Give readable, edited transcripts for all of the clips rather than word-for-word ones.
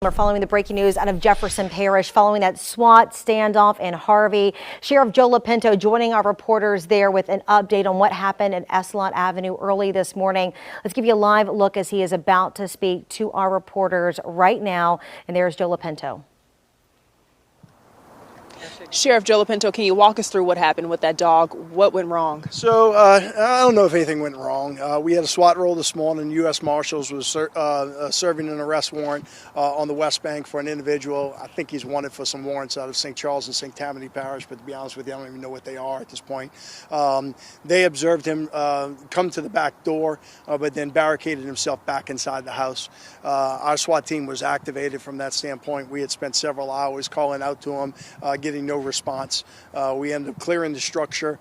We're following the breaking news out of Jefferson Parish following that SWAT standoff in Harvey. Sheriff Joe Lopinto joining our reporters there with an update on what happened at Esselot Avenue early this morning. Let's give you a live look as he is about to speak to our reporters right now. And there's Joe Lopinto. Sheriff Joe Lopinto, can you walk us through what happened with that dog? What went wrong? So I don't know if anything went wrong. We had a SWAT roll this morning. U.S. Marshals was serving an arrest warrant on the West Bank for an individual. I think he's wanted for some warrants out of St. Charles and St. Tammany Parish, but to be honest with you, I don't even know what they are at this point. They observed him come to the back door, but then barricaded himself back inside the house. Our SWAT team was activated from that standpoint. We had spent several hours calling out to him, getting no response. We ended up clearing the structure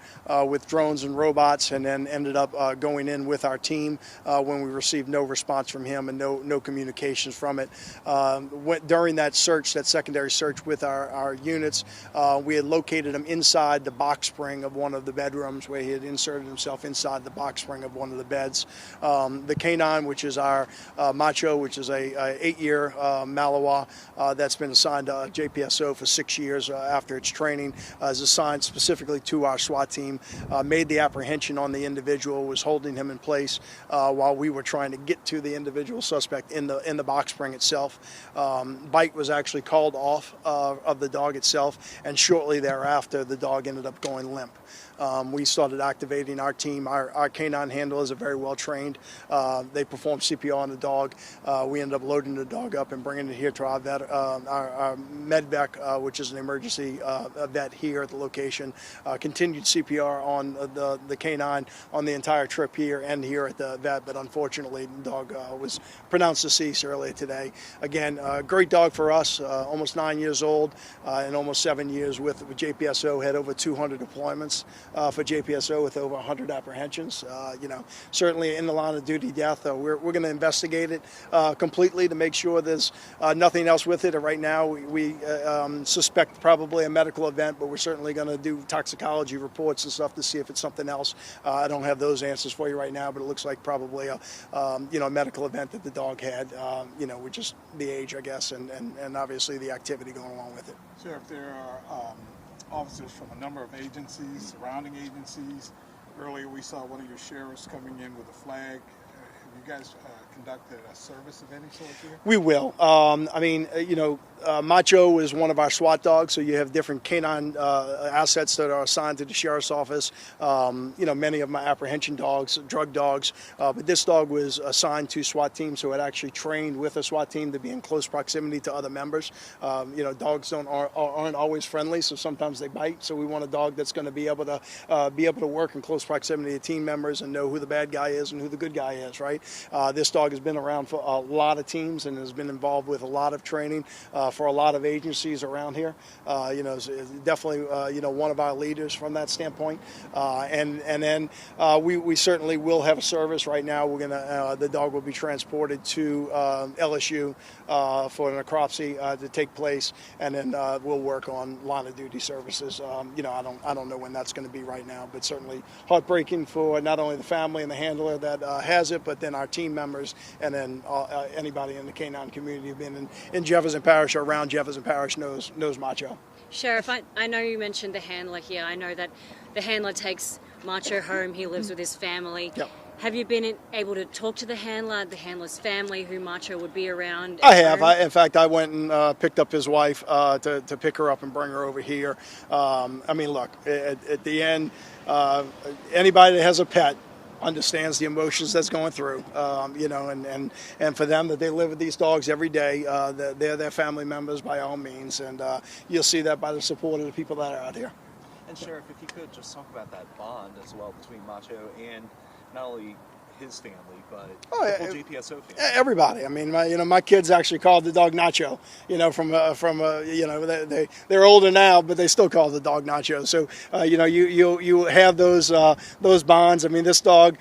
with drones and robots, and then ended up going in with our team when we received no response from him and no communications from it. During that search, that secondary search with our units, we had located him inside the box spring of one of the bedrooms, where he had inserted himself inside the box spring of one of the beds. The canine, which is our Macho, which is a 8-year Malinois that's been assigned to JPSO for 6 years after its training, is assigned specifically to our SWAT team, made the apprehension on the individual, was holding him in place while we were trying to get to the individual suspect in the box spring itself. Bite was actually called off of the dog itself, and shortly thereafter the dog ended up going limp. We started activating our team. Our canine handlers are very well trained. They performed CPR on the dog. We ended up loading the dog up and bringing it here to our vet, our medvac, which is an emergency vet here at the location. Continued CPR on the canine on the entire trip here and here at the vet, but unfortunately the dog was pronounced deceased earlier today. Again, great dog for us, almost 9 years old and almost 7 years with JPSO, had over 200 deployments for JPSO with over 100 apprehensions. Certainly in the line of duty death. We're going to investigate it completely to make sure there's nothing else with it. Right now we suspect probably a medical event, but we're certainly going to do toxicology reports and stuff to see if it's something else. I don't have those answers for you right now, but it looks like probably a medical event that the dog had, with just the age, I guess, and obviously the activity going along with it. Sheriff, there are officers from a number of agencies, surrounding agencies. Earlier we saw one of your sheriffs coming in with a flag. Have you guys conducted a service of any sort here? We will. Macho is one of our SWAT dogs, so you have different canine assets that are assigned to the sheriff's office. Many of my apprehension dogs, drug dogs, but this dog was assigned to SWAT team, so it actually trained with a SWAT team to be in close proximity to other members. Dogs aren't always friendly, so sometimes they bite. So we want a dog that's going to be able to work in close proximity to team members and know who the bad guy is and who the good guy is. Right. This dog has been around for a lot of teams and has been involved with a lot of training for a lot of agencies around here. Definitely one of our leaders from that standpoint. And then we certainly will have a service. Right now we're gonna the dog will be transported to LSU for an necropsy to take place, and then we'll work on line of duty services. I don't know when that's going to be right now, but certainly heartbreaking for not only the family and the handler that has it, but then our team members, and then anybody in the canine community who've been in Jefferson Parish or around Jefferson Parish knows Macho. Sheriff, I know you mentioned the handler here. I know that the handler takes Macho home. He lives with his family. Yep. Have you been able to talk to the handler's family, who Macho would be around? I have. In fact, I went and picked up his wife to pick her up and bring her over here. Look, at the end, anybody that has a pet understands the emotions that's going through, and for them that they live with these dogs every day, they're their family members by all means, and you'll see that by the support of the people that are out here. And Sheriff, if you could just talk about that bond as well between Macho and not only his family, but the whole JPSO family. Everybody. My kids actually called the dog Nacho. They're older now, but they still call the dog Nacho. So you have those bonds. This dog,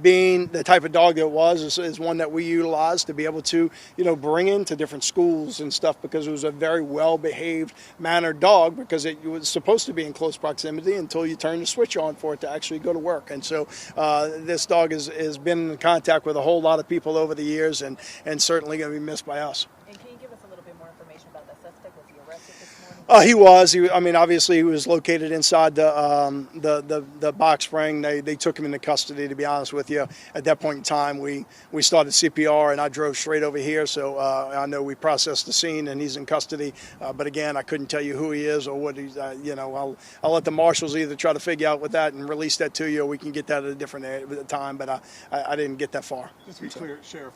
being the type of dog that it was, is one that we utilized to be able to bring into different schools and stuff, because it was a very well behaved, mannered dog, because it was supposed to be in close proximity until you turn the switch on for it to actually go to work. And so this dog has been in contact with a whole lot of people over the years, and certainly going to be missed by us. And can you give us a little more information about that suspect? Was he arrested this morning? He was. I mean, obviously, he was located inside the box spring. They took him into custody. To be honest with you, at that point in time, we started CPR, and I drove straight over here. So I know we processed the scene, and he's in custody. But again, I couldn't tell you who he is or what he's. I'll let the marshals either try to figure out with that and release that to you, or we can get that at a different time. But I didn't get that far. Just to be clear, Sheriff,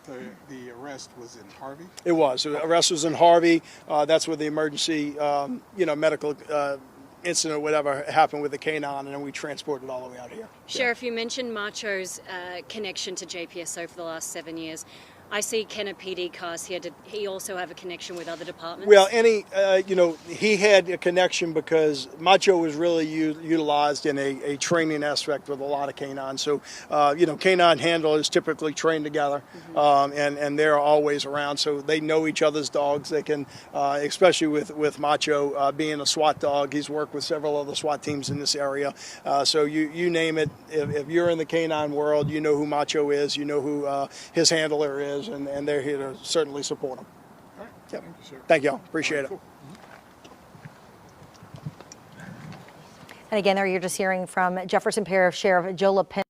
the arrest was in Harvey? It was. The arrest was in Harvey. That's where the emergency, medical incident or whatever happened with the canine, and then we transported all the way out here. Sheriff, you mentioned Macho's connection to JPSO for the last 7 years. I see Kenner PD cars here. Did he also have a connection with other departments? Well, he had a connection because Macho was really utilized in a training aspect with a lot of canines. So, canine handlers typically train together, and they're always around. So they know each other's dogs. They can, especially with Macho being a SWAT dog, he's worked with several other SWAT teams in this area. So you name it. If you're in the canine world, you know who Macho is. You know who his handler is. And they're here to certainly support them. All right. Yep. Thank you, sir. Thank y'all. Appreciate it. Cool. And again, there you're just hearing from Jefferson Parish Sheriff Joe LaPinto.